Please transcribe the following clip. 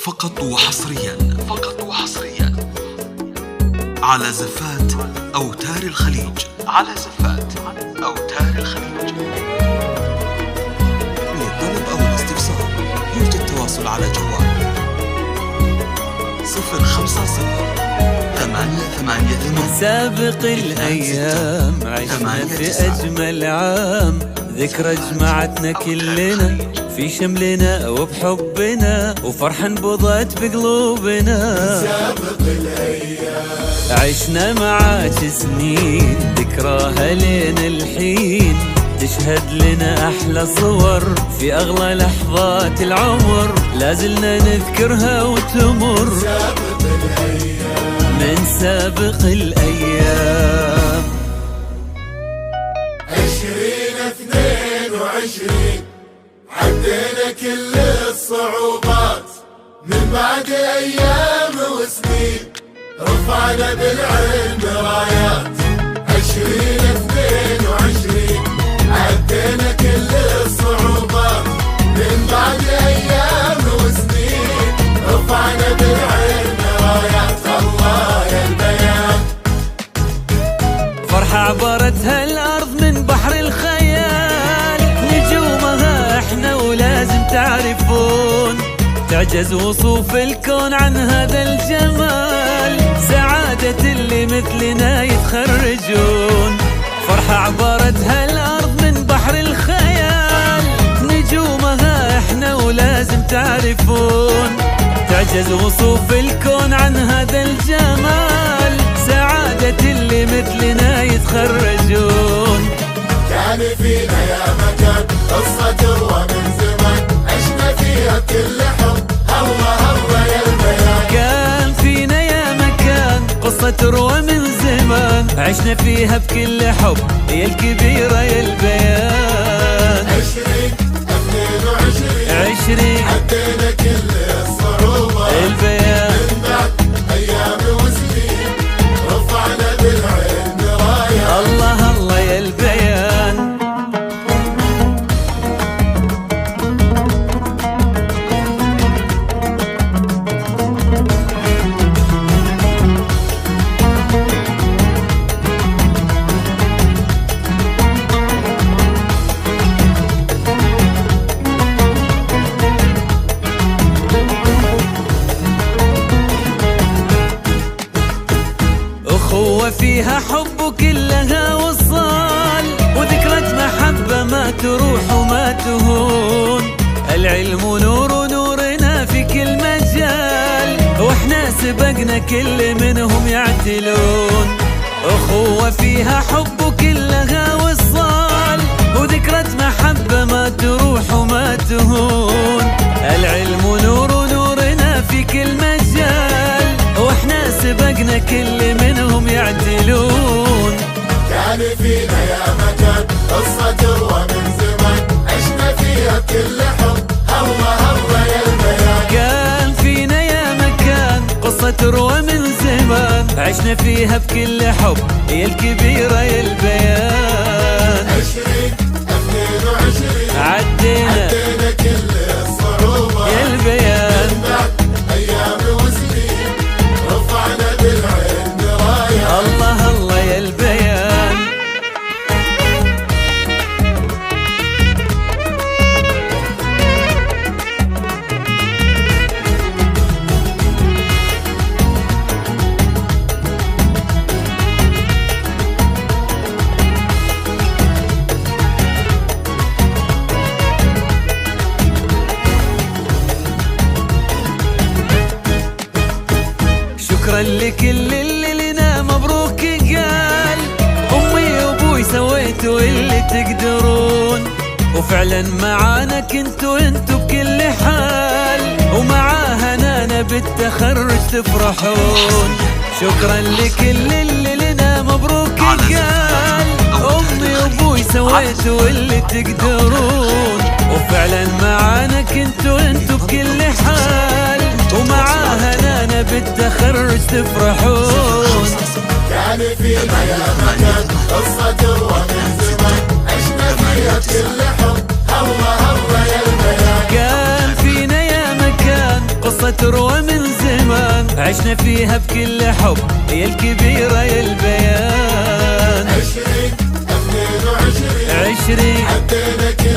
فقط وحصريا على زفات أوتار الخليج. للطلب أو الاستفسار يرجى التواصل على جوال 050-888. سابق الأيام عشنا في أجمل عام، ذكرى جمعتنا كلنا في شملنا وبحبنا، وفرحة انبضت بقلوبنا. سابق الأيام عشنا معاك سنين، ذكراها لين الحين تشهد لنا أحلى صور في أغلى لحظات العمر، لازلنا نذكرها وتمر. سابق الأيام من سابق الأيام 2022 عدينا كل الصعوبات، من بعد أيام وسنين رفعنا بالعلم رايات. 2022 عدينا كل الصعوبات، من بعد أيام وسنين رفعنا بالعلم رايات. الله يا البيان، فرحة عبرتها الأرض من بحر الخيال، نجومها احنا ولازم تعرفون، تعجز وصوف الكون عن هذا الجمال، سعادة اللي مثلنا يتخرجون. فرحة عبرتها الأرض من بحر الخيال، نجومها احنا ولازم تعرفون، تعجز وصوف الكون عن هذا الجمال، سعادة اللي مثلنا يتخرجون. كان فينا يا مكان قصة تروى من زمان، عشنا فيها بكل حب. الله الله يا البيان، كان فينا يا مكان قصة تروى من زمان، عشنا فيها بكل حب يا الكبيرة يا البيان. 2022 عدينا كل الصعوبات، البيان من بعد أيام وسنين رفعنا بالعلم رايات. الله الله يا البيان. أخوة فيها حب وكلها وصال، وذكرى محبة ما تروح وما تهون، العلم نور ونورنا في كل مجال، واحنا سبقنا كل منهم يعتلون. أخوة فيها حب وكلها وصال، وذكرى محبة ما تروح وما تهون، العلم نور ونورنا في كل مجال، واحنا سبقنا كل منهم يعدلون. كان فينا يا مكان قصة تروى من زمان، عشنا فيها بكل حب. الله الله يا البيان، كان فينا يا مكان قصة تروى من زمان، عشنا فيها بكل حب يا الكبيرة يا البيان. 2022 عدينا كل الصعوبات، يا البيان. من بعد أيام وسنين رفعنا بالعلم رايات. الله الله يا البيان. شكرا لكل اللي لنا مبروك قال، أمي وأبوي سويتوا اللي تقدرون، وفعلا معانا كنتوا انتوا بكل حال، ومعاها نانا بالتخرج تفرحون. شكرا لكل اللي لنا مبروك قال، أمي وأبوي سويتوا اللي تقدرون، وفعلا معانا كنتوا انتوا بكل حال، ومعاها نانا بالتخرج تفرحون. كان فينا يا مكان قصة تروى من زمان، عشنا فيها بكل حب. الله الله يا البيان، كان فينا يا مكان قصة قصة تروى من زمان، عشنا فيها بكل حب يا الكبيرة يا البيان. 20 22 20 عدينا كل